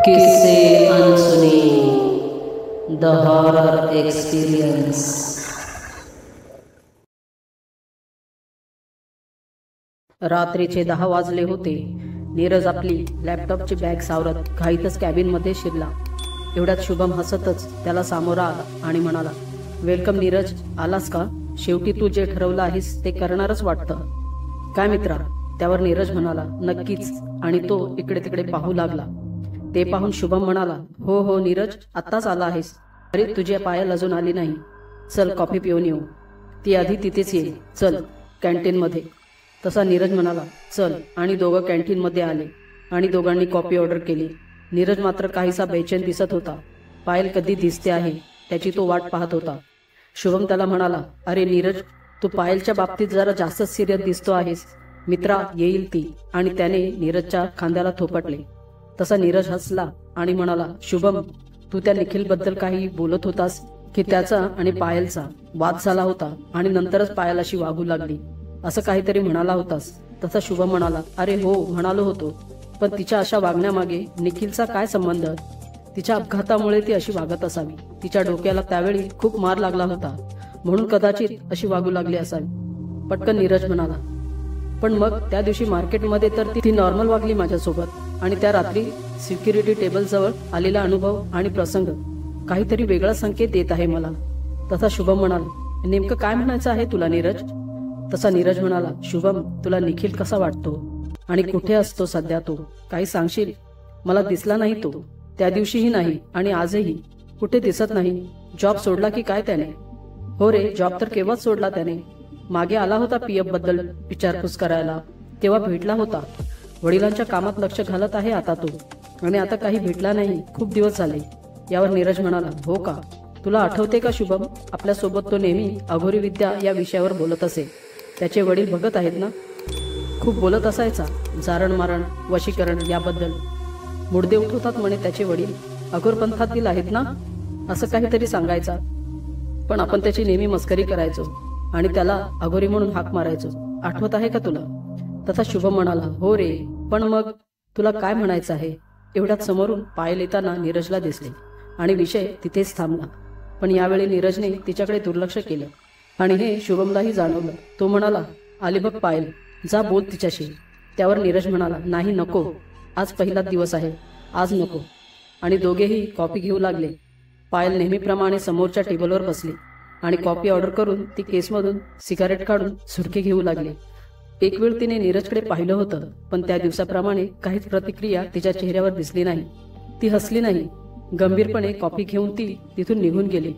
किस्से अनसुने, the horror experience. रात्रीचे 10 वाजले होते। नीरज आपली लॅपटॉपची बॅग सावरत घाईतच कॅबिनमध्ये शिरला। एवढ्यात शुभम हसतच त्याला सामोरा आला आणि म्हणाला, वेलकम नीरज, आलास का? शेवटी तू जे ठरवलं आहेस ते करणारच वाटतं। काय मित्रा? त्यावर नीरज म्हणाला, नक्कीच। आणि तो इकडे तिकडे पाहू लागला। ते पाहून शुभम म्हणाला, हो हो नीरज, आत्ताच आला आहेस? अरे तुझी पायल अजून आली नाही। चल कॉफी पिऊन येऊ। ती आधी तिथेच येईल, चल कॅन्टीनमध्ये। तसा नीरज म्हणाला, चल। आणि दोघं कॅन्टीनमध्ये आले आणि दोघांनी कॉफी ऑर्डर केली। नीरज मात्र काहीसा बेचैन दिसत होता। पायल कधी दिसते आहे त्याची तो वाट पाहत होता। शुभम त्याला म्हणाला, अरे नीरज, तू पायलच्या बाबतीत जरा जास्तच सिरियस दिसतो आहेस। मित्रा, येईल ती। आणि त्याने नीरजच्या खांद्याला थोपटले। तसा नीरज हसला आणि म्हणाला, शुभम, तू त्या निखिलबद्दल काही बोलत होतास की त्याचा आणि पायलचा वाद झाला होता आणि नंतरच पायल अशी वागू लागली, असं काहीतरी म्हणाला होतास। तसा शुभम म्हणाला, अरे हो, म्हणालो होतो, पण तिच्या अशा वागण्यामागे निखिलचा काय संबंध? तिच्या अपघातामुळे ती अशी वागत असावी। तिच्या डोक्याला त्यावेळी खूप मार लागला होता, म्हणून कदाचित अशी वागू लागली असावी। पटकन नीरज म्हणाला, पण मग त्या दिवशी मार्केटमध्ये तर ती नॉर्मल वागली माझ्यासोबत। आणि त्या रात्री सिक्युरिटी टेबल जवळ आलेला अनुभव आणि प्रसंग काहीतरी वेगळा संकेत देत आहे मला। तसा शुभम म्हणाला, नेमकं काय म्हणायचं आहे तुला नीरज? तसा नीरज म्हणाला, शुभम, तुला निखिल कसा वाटतो आणि कुठे असतो सध्या तो? काही सांगशील? मला दिसला नाही तो, त्या दिवशीही नाही आणि आजही कुठे दिसत नाही। जॉब सोडला की काय त्याने? हो रे, जॉब तर केव्हाच सोडला त्याने। मागे आला होता पीएफ बद्दल विचारपूस करायला, तेव्हा भेटला होता। वडिलांच्या कामात लक्ष घालत आहे आता तो, आणि आता काही भेटला नाही, खूप दिवस झाले। यावर नीरज म्हणाला, हो का? तुला आठवते का शुभम, आपल्यासोबत तो नेहमी अघोरी विद्या या विषयावर बोलत असे। त्याचे वडील बघत आहेत ना? खूप बोलत असायचा, जारण मारण, वशीकरण याबद्दल। मुडदे उठवतात म्हणे त्याचे वडील, अघोरपंथातील आहेत ना, असं काहीतरी सांगायचा। पण आपण त्याची नेहमी मस्करी करायचो आणि त्याला अघोरी म्हणून हाक मारायचो, आठवत आहे का तुला? तसा शुभम म्हणाला, हो रे, पण मग तुला काय म्हणायचं आहे? एवढ्यात समोरून पायल येताना नीरजला दिसले आणि विषय तिथेच थांबला। पण यावेळी नीरजने तिच्याकडे दुर्लक्ष केलं आणि हे शुभमलाही जाणवलं। तो म्हणाला, आली बघ पायल, जा बोल तिच्याशी। त्यावर नीरज म्हणाला, नाही, नको, आज पहिलाच दिवस आहे, आज नको। आणि दोघेही कॉफी घेऊ लागले। पायल नेहमीप्रमाणे समोरच्या टेबलवर बसली आणि कॉफी ऑर्डर करून ती केसमधून सिगारेट काढून सुरके घेऊ लागली। एक वेळ तिने नीरजकडे पाहिलं होतं, पण त्या दिवसाप्रमाणे काहीच प्रतिक्रिया तिच्या चेहऱ्यावर दिसली नाही। ती हसली नाही। गंभीरपणे कॉफी घेऊन ती तिथून निघून गेली।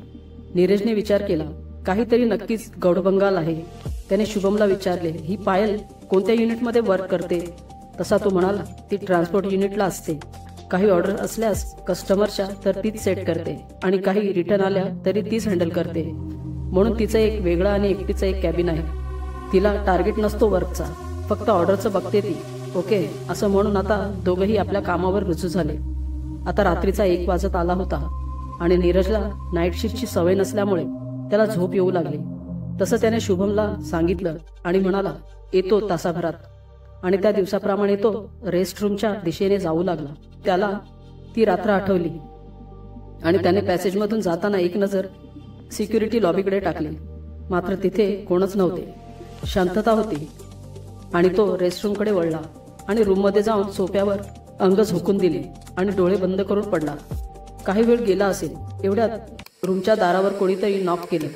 नीरजने विचार केला, काहीतरी नक्कीच गौडबंगाल आहे। त्याने शुभमला विचारले, ही पायल कोणत्या युनिटमध्ये वर्क करते? तसा तो म्हणाला, ती ट्रान्सपोर्ट युनिटला असते। काही ऑर्डर असल्यास कस्टमरच्या तर तीच सेट करते आणि काही रिटर्न आल्या तरी तीच हँडल करते। म्हणून तिचं एक वेगळं आणि एकटीचं एक कॅबिन आहे। तिला टार्गेट नसतो वर्कचा, फक्त ऑर्डरचं बघते ती। ओके, असं म्हणून आता दोघंही आपल्या कामावर रुजू झाले। आता रात्रीचा 1 वाजत आला होता आणि नीरजला नाईट शिफ्टची सवय नसल्यामुळे त्याला झोप येऊ लागली। तसं त्याने शुभमला सांगितलं आणि म्हणाला, येतो तासाभरात। आणि त्या दिवसाप्रमाणे तो रेस्ट रूमच्या दिशेने जाऊ लागला। त्याला ती रात्र आठवली आणि त्याने पॅसेजमधून जाताना एक नजर सिक्युरिटी लॉबीकडे टाकली, मात्र तिथे कोणच नव्हते, शांतता होती। आणि तो रेस्टरूमकडे वळला आणि रूममध्ये जाऊन सोफ्यावर अंग झोकून दिले आणि डोळे बंद करून पडला। काही वेळ गेला असेल, एवढ्यात रूमच्या दारावर कोणीतरी नॉक केले।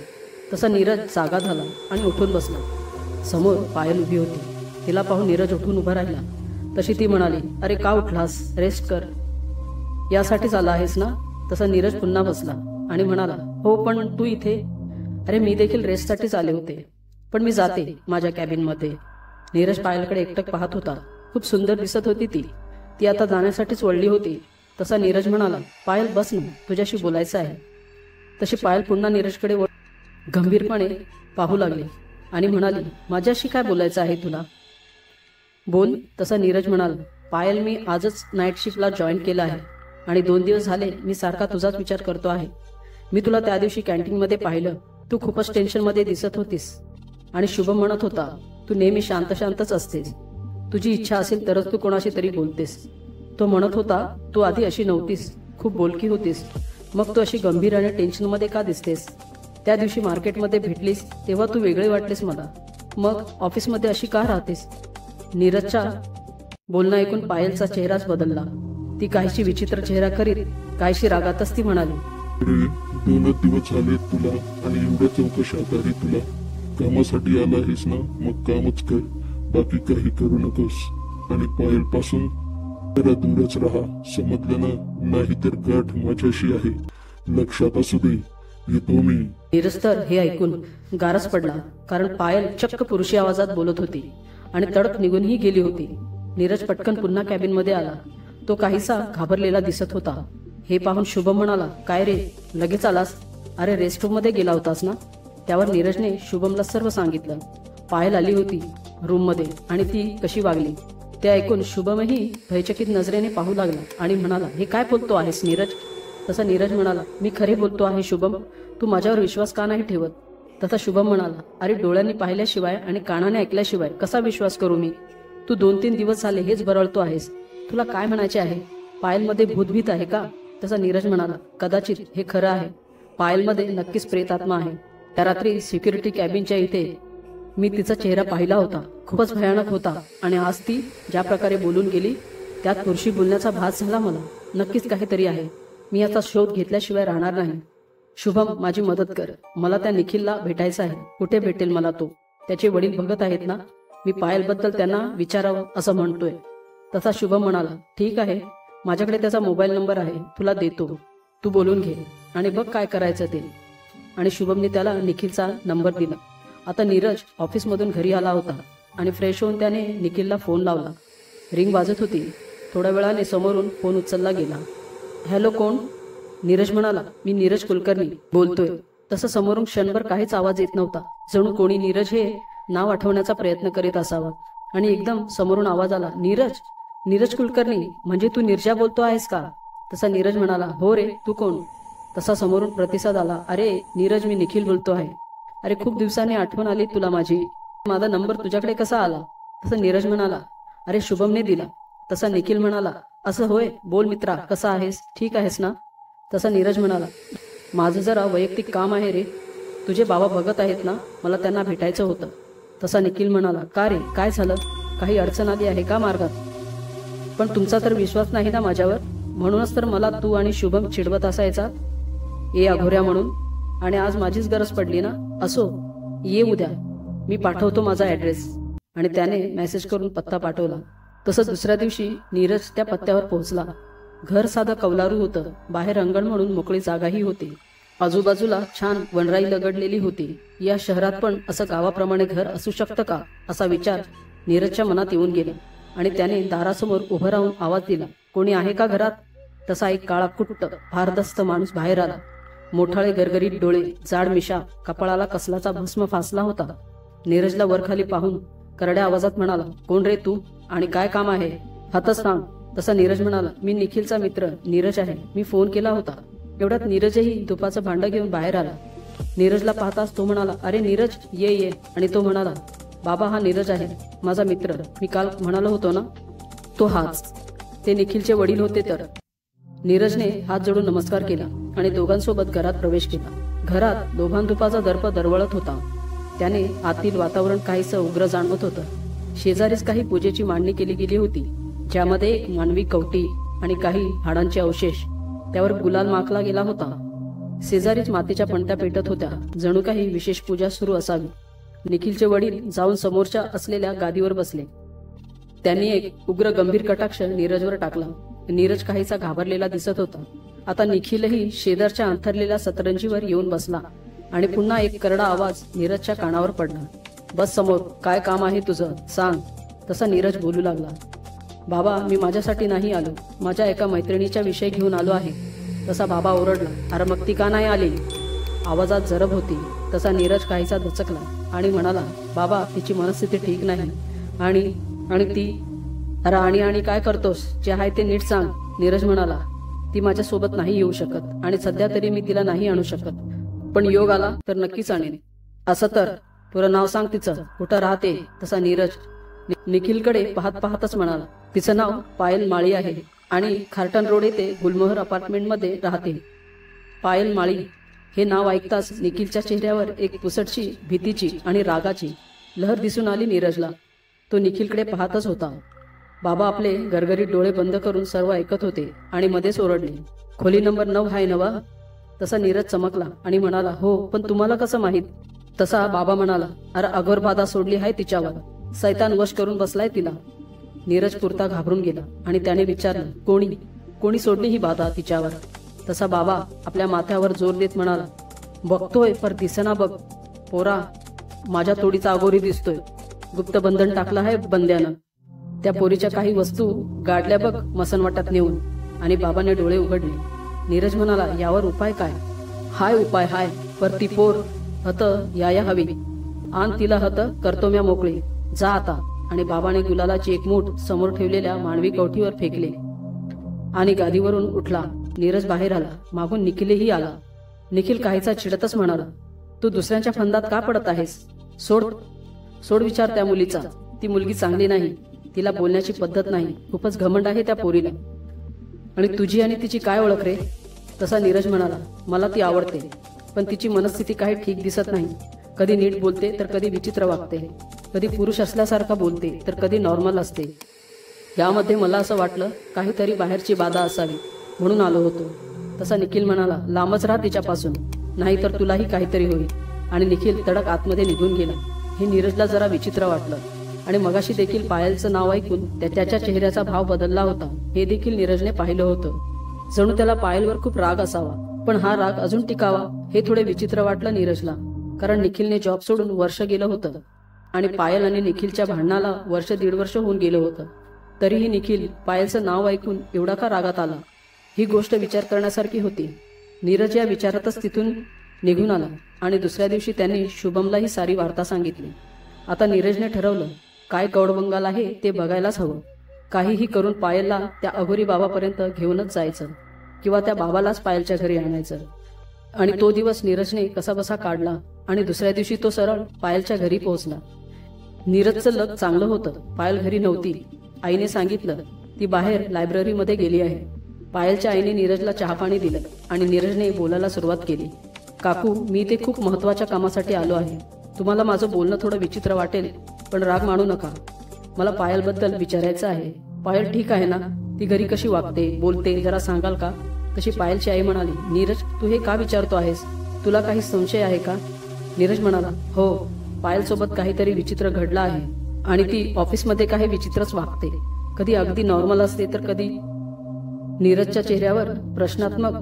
तसा नीरज जागा झाला आणि उठून बसला। समोर पायल उभी होती। तिला पाहून नीरज उठून उभा राहिला। तशी ती म्हणाली, अरे का उठलास? रेस्ट कर, यासाठीच आला आहेस ना? तसा नीरज पुन्हा बसला आणि म्हणाला, हो, पण तू इथे? अरे मी देखील रेस्टसाठीच आले होते, पण मी जाते माझ्या कॅबिनमध्ये। नीरज पायलकडे एकटक पाहत होता। खूप सुंदर दिसत होती ती आता जाण्यासाठीच वळली होती। तसा नीरज म्हणाला, पायल बस ना, तुझ्याशी बोलायचं आहे। तशी पायल पुन्हा नीरजकडे गंभीरपणे पाहू लागली आणि म्हणाली, माझ्याशी काय बोलायचं आहे तुला? बोल। तसा नीरज म्हणाला, पायल, मी आजच नाईट शिफ्टला जॉईन केलं आहे आणि 2 दिवस झाले मी सारखा तुझाच विचार करतो आहे। मी तुला त्या दिवशी कॅन्टीनमध्ये पाहिलं, तू खूपच टेन्शनमध्ये दिसत होतीस आणि शुभम म्हणत होता, तू नेहमी शांत शांतच असतेस, तुझी इच्छा असेल तरच तू कोणाशी तरी बोलतेस। तो म्हणत होता, तू आधी अशी नव्हतीस, खूप बोलकी होतीस, मग तू अशी गंभीर आणि टेन्शनमध्ये का दिसतेस? त्या दिवशी मार्केटमध्ये भेटलीस तेव्हा तू वेगळे वाटलेस मला, मग ऑफिसमध्ये अशी का राहतेस? नीरजच्या बोलणं ऐकून पायलचा चेहराच बदलला. ती काहीशी विचित्र चेहरा करीत काहीशी रागातच ती म्हणाली, अरे 2 दिवस झाले तुला आणि एवढ्या चौकशात आधी तुला कामासाठी आला आहेस ना, मग कामच कर, बाकी काही करू नकोस. आणि पायल पासून जरा दूरच राहा, समजलं ना? नाहीतर गाठ माझ्याशी आहे, लक्षात असू दे. येतो मी. नीरज तर हे ऐकून गारच पडला, कारण पायल चक्क पुरुषी आवाजात बोलत होती आणि तडक निघूनही गेली होती. नीरज पटकन पुन्हा कॅबिन मध्ये आला. तो काहीसा घाबरलेला दिसत होता. हे पाहून शुभम म्हणाला, काय रे, लगेच आलास? अरे रेस्टरूम मध्ये गेला होतास ना? त्यावर नीरजने शुभमला सर्व सांगितलं. पायल आली होती रूम मध्ये आणि ती कशी वागली ते ऐकून शुभमही भयचकित नजरेने पाहू लागला आणि म्हणाला, हे काय बोलतो आहेस नीरज? तसा नीरज म्हणाला, मी खरे बोलतो आहे शुभम, तू माझ्यावर विश्वास का नाही ठेवत? तसा शुभम म्हणाला, अरे डोळ्यांनी पाहिल्याशिवाय आणि कानाने ऐकल्याशिवाय कसा विश्वास करू मी? तू 2-3 दिवस झाले हेच बरळतो आहेस. तुला काय म्हणायचे आहे? पायलमध्ये भूतभीत आहे का? तसा नीरज म्हणाला, कदाचित हे खरं आहे. पायलमध्ये नक्कीच प्रेतात्मा आहे. त्या रात्री सिक्युरिटी कॅबिनच्या इथे मी तिचा चेहरा पाहिला होता. खूपच भयानक होता आणि आज ती ज्या प्रकारे बोलून गेली त्यात पुरुषी बोलण्याचा भास झाला मला. नक्कीच काहीतरी आहे. मी याचा शोध घेतल्याशिवाय राहणार नाही. शुभम, माझी मदत कर. मला त्या निखिलला भेटायचं आहे. कुठे भेटेल मला तो? त्याचे वडील बघत आहेत ना? मी पायलबद्दल त्यांना विचारावं असं म्हणतोय. तसा शुभम म्हणाला, ठीक आहे, माझ्याकडे त्याचा मोबाईल नंबर आहे, तुला देतो, तू बोलून घे आणि बघ काय करायचं ते. आणि शुभमने त्याला निखिलचा नंबर दिला. आता नीरज ऑफिसमधून घरी आला होता आणि फ्रेश होऊन त्याने निखिलला फोन लावला. रिंग वाजत होती. थोड्या वेळाने समोरून फोन उचलला गेला. हॅलो, कोण? नीरज म्हणाला, मी नीरज कुलकर्णी बोलतोय. तसं समोरून क्षणभर काहीच आवाज येत नव्हता. जणू कोणी नीरज हे नाव आठवण्याचा प्रयत्न करीत असावा. आणि एकदम समोरून आवाज आला, नीरज, नीरज कुलकर्णी, म्हणजे तू निर्जा बोलतो आहेस का? तसा नीरज म्हणाला, हो रे, तू कोण? तसा समोरून प्रतिसाद आला, अरे नीरज, मी निखिल बोलतो आहे. अरे खूप दिवसांनी आठवण आली तुला माझी. माझा नंबर तुझ्याकडे कसा आला? तसा नीरज म्हणाला, अरे शुभमने दिला. तसा निखिल म्हणाला, असं होय, बोल मित्रा, कसा आहेस? ठीक आहेस ना? तसा नीरज म्हणाला, माझं जरा वैयक्तिक काम आहे रे. तुझे बाबा बघत आहेत ना, मला त्यांना भेटायचं होतं. तसा निखिल म्हणाला, का रे, काय झालं? काही अडचण आली आहे का मार्गात? पण तुमचा तर विश्वास नाही ना माझ्यावर, म्हणूनच तर मला तू आणि शुभम चिडवत असायचा, ये अघोऱ्या म्हणून. आणि आज माझीच गरज पडली ना. असो, ये उद्या, मी पाठवतो माझा ॲड्रेस. आणि त्याने मेसेज करून पत्ता पाठवला. तसं दुसऱ्या दिवशी नीरज त्या पत्त्यावर पोहोचला. घर साधं कौलारू होतं. बाहेर अंगण म्हणून मोकळी जागाही होती. आजूबाजूला छान वनराई लगडलेली होती. या शहरात पण असं गावाप्रमाणे घर असू शकतं का, असा विचार नीरजच्या मनात येऊन गेला. आणि त्याने दारासमोर उभं राहून आवाज दिला, कोणी आहे का घरात? तसा एक काळा कुट्ट भारदस्त माणूस बाहेर आला. मोठाळे गरगरीत डोळे, जाड मिशा, कपाळाला कसलाचा भस्म फासला होता. नीरजला वरखाली पाहून करड्या आवाजात म्हणाला, कोण रे तू आणि काय काम आहे? हातच सांग. तसा नीरज म्हणाला, मी निखिलचा मित्र नीरज आहे, मी फोन केला होता. एवढ्यात नीरजही धुपाचं भांडं घेऊन बाहेर आला. नीरजला पाहताच तो म्हणाला, अरे नीरज, ये ये. आणि तो म्हणाला, बाबा, हा नीरज आहे, माझा मित्र, मी काल म्हणालो होतो ना, तो हाच. ते निखिलचे वडील होते. तर नीरजने हात जोडून नमस्कार केला आणि दोघांसोबत घरात प्रवेश केला. घरात दोघांधुपाचा दर्प दरवळत होता. त्याने आतील वातावरण काहीसं उग्र जाणवत होतं. शेजारीच काही पूजेची मांडणी केली गेली होती, ज्यामध्ये एक मानवी कवटी आणि काही हाडांचे अवशेष, त्यावर गुलाल माखला गेला होता. शेजारीच मातीच्या पणत्या पेटत होत्या, जणू काही विशेष पूजा सुरू असावी. निखिलचे वडील जाऊन समोरच्या असलेल्या गादीवर बसले. त्यांनी एक उग्र गंभीर कटाक्ष नीरजवर टाकला. नीरज काहीसा घाबरलेला दिसत होता. आता निखिलही शेजारच्या अंथरलेल्या सतरंजीवर येऊन बसला आणि पुन्हा एक करडा आवाज नीरजच्या कानावर पडला, बस समोर, काय काम आहे तुझं, सांग. तसा नीरज बोलू लागला, बाबा, मी माझ्यासाठी नाही आलो, माझ्या एका मैत्रिणीच्या विषयी घेऊन आलो आहे. तसा बाबा ओरडला, अरे मग ती का नाही आली? आवाजात जरब होती. तसा नीरज काहीसा दचकला आणि म्हणाला, बाबा, तिची मनस्थिती ठीक नाही. आणि ती, अरे आणि काय करतोस? जे आहे ते नीट सांग. नीरज म्हणाला, ती माझ्यासोबत नाही येऊ शकत आणि सध्या तरी मी तिला नाही आणू शकत, पण योग आला तर नक्कीच आणेन. असं तर पुरं नाव सांग तिचं, कुठं राहते? तसा नीरज निखिलकडे पाहत पाहतच म्हणाला, तिचं नाव पायल माळी आहे. आणि खार्टन रोड येथे गुलमोहर अपार्टमेंटमध्ये राहते. पायल माळी हे नाव ऐकताच निखिलच्या चेहऱ्यावर एक पुसटशी, भीतीची आणि रागाची लहर दिसून आली नीरजला. तो निखिलकडे पाहतच होता. बाबा आपले गरगरीत डोळे बंद करून सर्व ऐकत होते आणि मध्येच ओरडले, खोली नंबर 9 आहे नवा? तसा नीरज चमकला आणि म्हणाला, हो, पण तुम्हाला कसं माहीत? तसा बाबा म्हणाला, अरे अघोरबाधा सोडली आहे तिच्यावर, सैतान वश करून बसलाय तिला. नीरज पुरता घाबरून गेला आणि त्याने विचारलं, कोणी सोडली ही बाधा तिच्यावर? तसा बाबा आपल्या माथ्यावर जोर देत म्हणाला, बघतोय पर दिसेना बघ पोरा, माझ्या तोडीचा अघोरी दिसतोय. गुप्त बंधन टाकलं आहे बंद्यानं. त्या पोरीच्या काही वस्तू गाडल्या बघ मसनवाटात नेऊन. आणि बाबाने डोळे उघडले. नीरज म्हणाला, यावर उपाय काय? हाय उपाय हाय, पर ती पोर हत याया हवी. आण तिला हत करतो म्या मोकळे, जा आता. आणि बाबाने गुलालाची एक मूठ समोर ठेवलेल्या मानवी कवठीवर फेकले आणि गादीवरून उठला. नीरज बाहेर आला. मागून निखिलही आला. निखिल काहीचा चिडतच म्हणाला, तू दुसऱ्यांच्या फंदात का पडत आहेस? सोड विचार त्या मुलीचा. ती मुलगी चांगली नाही, तिला बोलण्याची पद्धत नाही, खूपच घमंड आहे त्या पोरीला. आणि तुझी आणि तिची काय ओळख रे? तसा नीरज म्हणाला, मला ती आवडते, पण तिची मनस्थिती काही ठीक दिसत नाही. कधी नीट बोलते तर कधी विचित्र वागते, कधी पुरुष असल्यासारखा बोलते तर कधी नॉर्मल असते. यामध्ये मला असं वाटलं काहीतरी बाहेरची बाधा असावी, म्हणून आलो होतो. तसा निखिल म्हणाला, लांबच राहा तिच्यापासून, नाही तर तुलाही काहीतरी होईल. आणि निखिल तडक आतमध्ये निघून गेला. हे नीरजला जरा विचित्र वाटलं. आणि मगाशी देखील पायलचं नाव ऐकून त्याच्या चेहऱ्याचा भाव बदलला होता. हे देखील नीरजने पाहिलं होतं. जणू त्याला पायलवर खूप राग असावा, पण हा राग अजून टिकावा हे थोडे विचित्र वाटलं नीरजला. कारण निखिलने जॉब सोडून वर्ष गेलं होतं आणि पायल आणि निखिलच्या भांडणाला 1.5 वर्ष होऊन गेलं होतं. तरीही निखिल पायलचं नाव ऐकून एवढा का रागात आला? ही गोष्ट विचार करण्यासारखी होती. नीरज या विचारातच तिथून निघून आला आणि दुसऱ्या दिवशी त्यांनी शुभमला ही सारी वार्ता सांगितली. आता नीरजने ठरवलं, काय गौडबंगाल आहे ते बघायलाच हवं. काहीही करून पायलला त्या अघोरी बाबापर्यंत घेऊनच जायचं किंवा त्या बाबालाच पायलच्या घरी आणायचं. आणि तो दिवस नीरजने कसाबसा काढला आणि दुसऱ्या दिवशी तो सरळ पायलच्या घरी पोहोचला. नीरजचं लक चांगलं होतं. पायल घरी नव्हती. आईने सांगितलं, ती बाहेर लायब्ररीमध्ये गेली आहे. पायलच्या आईने नीरजला चहापाणी दिलं आणि नीरजने बोलायला सुरुवात केली, काकू, मी ते खूप महत्त्वाच्या कामासाठी आलो आहे. तुम्हाला माझं बोलणं थोडं विचित्र वाटेल, पण राग मानू नका. मला पायलबद्दल विचारायचं आहे. पायल ठीक आहे ना? ती घरी कशी वागते, बोलते, जरा सांगाल का? तशी पायलची आई म्हणाली, नीरज, तू हे का विचारतो आहेस? तुला काही संशय आहे का? नीरज म्हणाला, हो, पायलसोबत काहीतरी विचित्र घडलं आहे आणि ती ऑफिसमध्ये काही विचित्रच वागते. कधी अगदी नॉर्मल असते तर कधी. नीरजच्या चेहऱ्यावर प्रश्नात्मक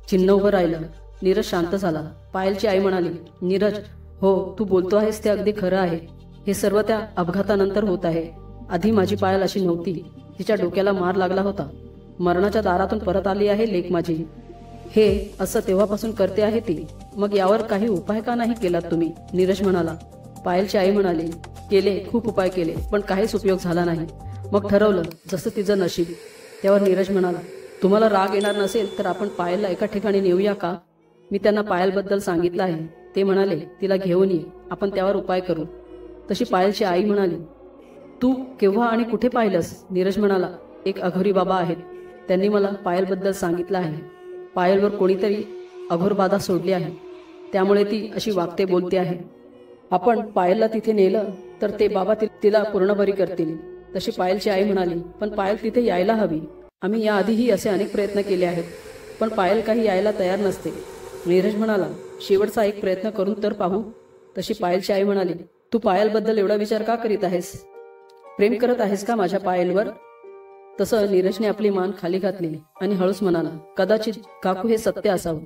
चिन्ह उभं राहिलं. नीरज शांत झाला. पायलची आई म्हणाली, नीरज, हो, तू बोलतो आहेस ते अगदी खरं आहे. हे सर्व त्या अपघातानंतर होत आहे. आधी माझी पायल अशी नव्हती. तिच्या डोक्याला मार लागला होता. मरणाच्या दारातून परत आली आहे लेक माझी. हे असं तेव्हापासून करते आहे ती. मग यावर काही उपाय का नाही केलात तुम्ही? नीरज म्हणाला. पायलची आई म्हणाली, केले, खूप उपाय केले, पण काहीच उपयोग झाला नाही. मग ठरवलं, जसं तिचं नशीब. त्यावर नीरज म्हणाला, तुम्हाला राग येणार नसेल तर आपण पायलला एका ठिकाणी नेऊया का? मी त्यांना पायलबद्दल सांगितलं आहे. ते म्हणाले, तिला घेऊन ये, आपण त्यावर उपाय करू. तशी पायलची आई म्हणाली, तू केव्हा आणि कुठे पाहिलंस? नीरज म्हणाला, एक अघोरी बाबा आहेत, त्यांनी मला पायलबद्दल सांगितलं आहे. पायलवर कोणीतरी अघोरबाधा सोडली आहे, त्यामुळे ती अशी वागते, बोलते आहे. आपण पायलला तिथे नेलं तर ते बाबा तिला पूर्ण बरी करतील. तशी पायलची आई म्हणाली, पण पायल तिथे यायला हवी. आम्ही याआधीही असे अनेक प्रयत्न केले आहेत, पण पायल काही यायला तयार नसते. नीरज म्हणाला, शेवटचा एक प्रयत्न करून तर पाहू. तशी पायलची आई म्हणाली, तू पायलबद्दल एवढा विचार का करीत आहेस? प्रेम करत आहेस का माझ्या पायलवर? तसं नीरजने आपली मान खाली घातली आणि हळूच म्हणाला, कदाचित काकू हे सत्य असावं,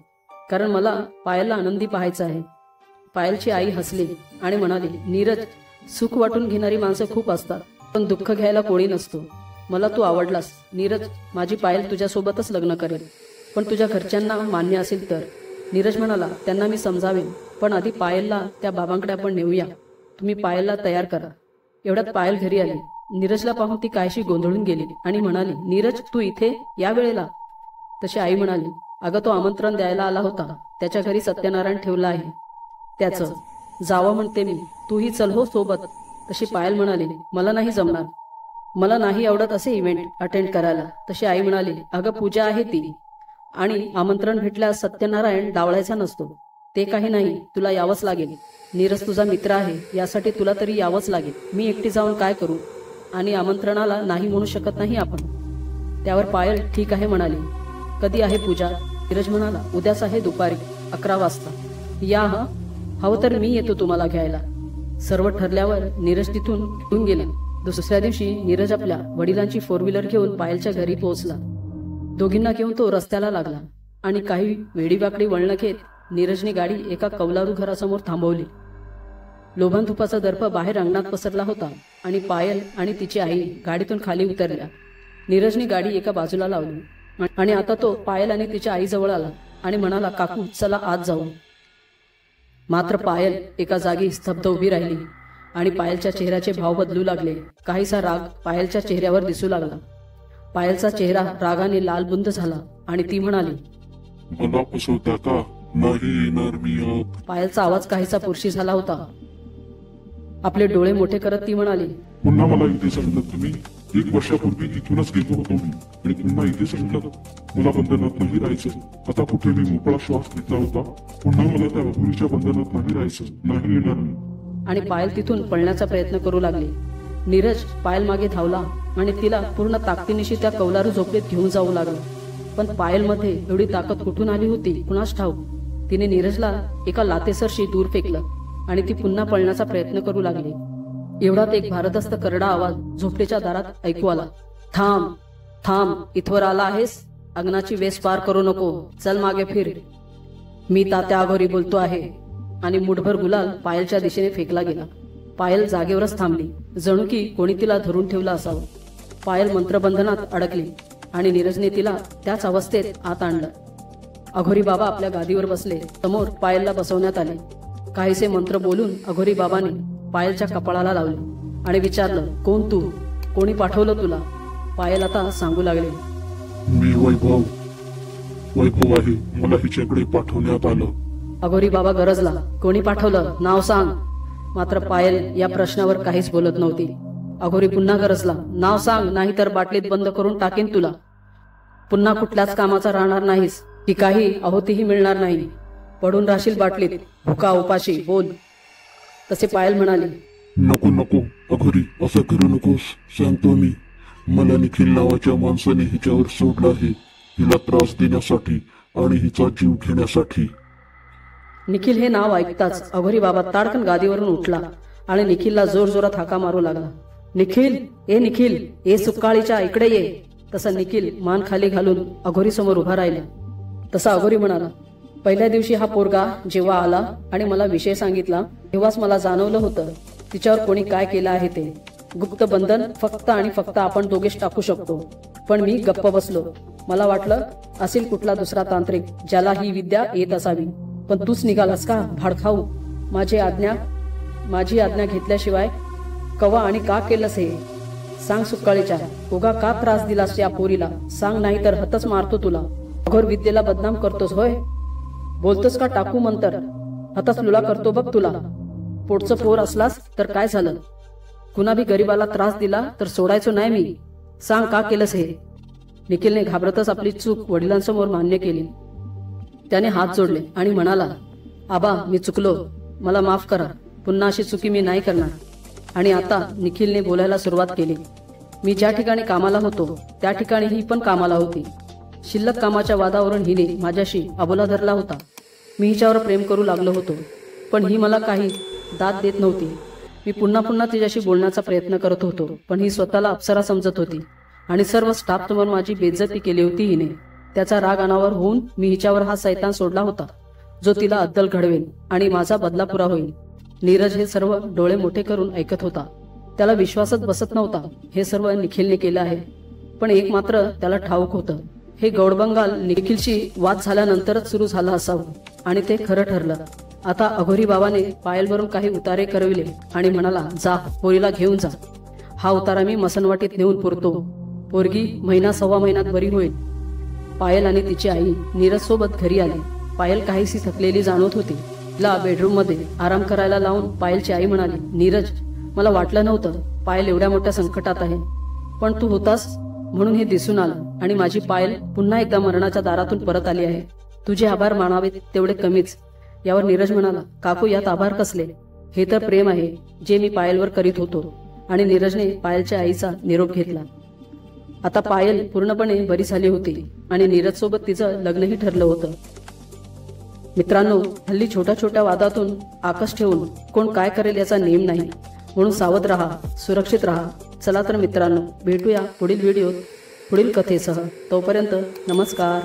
कारण मला पायलला आनंदी पाहायचं आहे. पायलची आई हसली आणि म्हणाली, नीरज, सुख वाटून घेणारी माणसं खूप असतात, पण दुःख घ्यायला कोणी नसतो. मला तू आवडलास नीरज. माझी पायल तुझ्यासोबतच लग्न करेल, पण तुझ्या घरच्यांना मान्य असेल तर. नीरज म्हणाला, त्यांना मी समजावेन, पण आधी पायलला त्या बाबांकडे आपण नेऊया. तुम्ही पायलला तयार करा. एवढ्यात पायल घरी आली. नीरजला पाहून ती काहीशी गोंधळून गेली आणि म्हणाली, नीरज, तू इथे या वेळेला? तशी आई म्हणाली, अगं, तो आमंत्रण द्यायला आला होता. त्याच्या घरी सत्यनारायण ठेवलं आहे त्याचं. जावं म्हणते मी, तूही चल हो सोबत. तशी पायल म्हणाली, मला नाही जमणार. मला नाही आवडत असे इव्हेंट अटेंड करायला. तशी आई म्हणाली, अगं पूजा आहे ती, आणि आमंत्रण भेटल्यास सत्यनारायण डावळायचा नसतो. ते काही नाही, तुला यावंच लागेल. नीरज तुझा मित्र आहे, यासाठी तुला तरी यावंच लागेल. मी एकटी जाऊन काय करू, आणि आमंत्रणाला नाही म्हणू शकत नाही आपण. त्यावर पायल ठीक आहे म्हणाली. कधी आहे पूजा? नीरज म्हणाला, उद्याच आहे दुपारी 11 वाजता. या हवं तर मी येतो तुम्हाला घ्यायला. सर्व ठरल्यावर नीरज तिथून निघून गेला. दुसऱ्या दिवशी नीरज आपल्या वडिलांची 4 व्हीलर घेऊन पायलच्या घरी पोहोचला. दोघींना घेऊन तो रस्त्याला लागला आणि काही वेडीवाकडी वळणं घेत नीरजने गाडी एका कौलारू घरासमोर थांबवली. लोभन तुपाचा दर्प बाहेर अंगणात पसरला होता आणि पायल आणि तिची आई गाडीतून खाली उतरल्या. नीरजने गाडी एका बाजूला लावली आणि आता तो पायल आणि तिच्या आईजवळ आला आणि म्हणाला, काकू चला आत जाऊ. मात्र पायल एका जागी स्तब्ध उभी राहिली आणि पायलच्या चेहऱ्याचे भाव बदलू लागले. काहीसा राग पायलच्या चेहऱ्यावर दिसू लागला. पायलचा चेहरा रागाने लालबुंद झाला आणि ती म्हणाली, मला फसवता का? नाही येणार मी आत. पायलचा आवाज काहीसा पुरशी झाला होता. आपले डोळे मोठे करत ती म्हणाली, पुन्हा मला इथे सांगितलं तुम्ही? 1 वर्षापूर्वी इथूनच गेलो होतो मी, आणि पुन्हा इथे सांगितलं मला बंधनात नाही राहायचं. आता कुठे मी मोकळा श्वास घेतला होता, पुन्हा मला त्या अघोरीच्या बंधनात नाही राहायचं. नाही येणार मी. आणि पायल तिथून पळण्याचा प्रयत्न करू लागली. नीरज पायल मागे धावला आणि तिला पूर्ण ताकदीनिशी त्या कौलारू झोपडीत घेऊन जाऊ लागला. पण पायलमध्ये एवढी ताकद कुठून आली होती कुणास ठाऊक. तिने नीरजला एका लाथेसरशी दूर फेकलं आणि ती पुन्हा पळण्याचा प्रयत्न करू लागली. एवढ्यात एक भारदस्त करडा आवाज झोपडीच्या दारात ऐकू आला. थांब थांब, इथवर आला आहेस? अग्नाची वेस पार करू नको, चल मागे फिर. मी तात्या अघोरी बोलतो आहे. आणि मुठभर गुलाल पायलच्या दिशेने फेकला गेला. पायल जागेवरच थांबली, जणू की कोणी तिला धरून ठेवलं असावं. पायल मंत्रबंधनात अडकली आणि नीरजने तिला त्याच अवस्थेत आत आणलं. अघोरी बाबा आपल्या गादीवर बसले. समोर पायलला बसवण्यात आले. काहीसे मंत्र बोलून अघोरी बाबाने पायलच्या कपाळाला लावले आणि विचारलं, कोण तू? कोणी पाठवलं तुला? पायल आता सांगू लागले, मी वैभव आहे. मला हिच्याकडे पाठवण्यात आलं. अघोरी बाबा गरजला, कोणी पाठवलं? नाव सांग. मात्र पायल या प्रश्नावर काहीच बोलत नव्हती. अघोरी पुन्हा गरजला, नाव सांग, नाही तर बाटलीत बंद करून टाकेन तुला. पुन्हा कुठल्याच कामाचा राहणार नाहीस, की काही आहोतीही मिळणार नाही. पडून राहशील बाटलीत, भुका उपाशी. बोल. तसे पायल म्हणाली, नको नको अघोरी, असं करू नकोस. सांगतो मी. मला निखिल नावाच्या माणसाने हिच्यावर सोडलं आहे, हिला त्रास देण्यासाठी आणि हिचा जीव घेण्यासाठी. निखिल हे नाव ऐकताच अघोरी बाबा ताडकन गादीवरून उठला आणि निखिलला जोर जोरात हाका मारू लागला. निखिल, ए निखिल, ए सुकाळीच्या इकडे ये. तसा निखिल मान खाली घालून अघोरी समोर उभा राहिला. तसा अघोरी म्हणाला, पहिल्या दिवशी हा पोरगा जेव्हा आला आणि मला विषय सांगितला, तेव्हाच मला जाणवलं होतं तिच्यावर कोणी काय केलं आहे ते. गुप्त बंधन फक्त आणि फक्त आपण दोघेच टाकू शकतो. पण मी गप्प बसलो. मला वाटलं असेल कुठला दुसरा तांत्रिक ज्याला ही विद्या येत असावी. पण तूच निघालास का भाडखाऊ? माझी आज्ञा घेतल्याशिवाय कवा आणि का केलंस हे? सांग सुकाळीच्या, उगा का त्रास दिलास या पोरीला? सांग, नाही तर हतच मारतो तुला. अघोर विद्येला बदनाम करतोस होय? बोलतोस का टाकू मंतर? हतच लुला करतो बघ तुला. पोटचं पोर असलास तर काय झालं? कुणा बी गरीबाला त्रास दिला तर सोडायचो नाही मी. सांग, का केलंस हे? निखिलने घाबरतच आपली चूक वडिलांसमोर मान्य केली. त्याने हात जोडले आणि म्हणाला, आबा मी चुकलो, मला माफ करा. पुन्हा अशी चुकी मी नाही करणार. आणि आता निखिलने बोलायला सुरुवात केली. मी ज्या ठिकाणी कामाला होतो त्या ठिकाणी ही पण कामाला होती. शिल्लक कामाच्या वादावरून हिने माझ्याशी अबोला धरला होता. मी हिच्यावर प्रेम करू लागलो होतो, पण ही मला काही दाद देत नव्हती. मी पुन्हा पुन्हा तिच्याशी बोलण्याचा प्रयत्न करत होतो, पण ही स्वतःला अप्सरा समजत होती आणि सर्व स्टाफ समोर माझी बेइज्जती केली होती हिने. त्याचा राग अनावर होऊन मी हिच्यावर हा सैतान सोडला होता, जो तिला अद्दल घडवेल आणि माझा बदला पुरा होईल. नीरज हे सर्व डोळे मोठे करून ऐकत होता. त्याला विश्वासच बसत नव्हता. हे सर्व निखिलने केलं आहे. पण एक मात्र त्याला ठाऊक होतं, हे गौडबंगाल निखिलशी वाद झाल्यानंतरच सुरू झाला असावं आणि ते खरं ठरलं. आता अघोरी बाबाने पायलवरून काही उतारे करविले आणि म्हणाला, जा पोरीला घेऊन जा. हा उतारा मी मसनवाटीत नेऊन पुरतो. पोरगी 1-1.25 महिन्यात बरी होईल. पायल आणि तिची आई नीरज सोबत घरी आली. पायल काहीशी थकलेली जाणवत होती. तिला बेडरूम मध्ये आराम करायला लावून पायलची आई म्हणाली, नीरज, मला वाटलं नव्हतं पायल एवढ्या मोठ्या संकटात आहे. पण तू होतास म्हणून हे दिसून आलं आणि माझी पायल पुन्हा एकदा मरणाच्या दारातून परत आली आहे. तुझे आभार मानावेत तेवढे कमीच. यावर नीरज म्हणाला, काकू यात आभार कसले? हे तर प्रेम आहे जे मी पायलवर करीत होतो. आणि नीरजने पायलच्या आईचा निरोप घेतला. आता पायल पूर्णपणे बरी झाली होती आणि नीरज सोबत तिचं लग्नही ठरलं होतं. मित्रांनो, हल्ली छोट्या छोट्या वादातून आकाश ठेवून कोण काय करेल याचा नेम नाही, म्हणून सावध राहा, सुरक्षित राहा. चला तर मित्रांनो, भेटूया पुढील व्हिडिओत पुढील कथेसह. तोपर्यंत नमस्कार.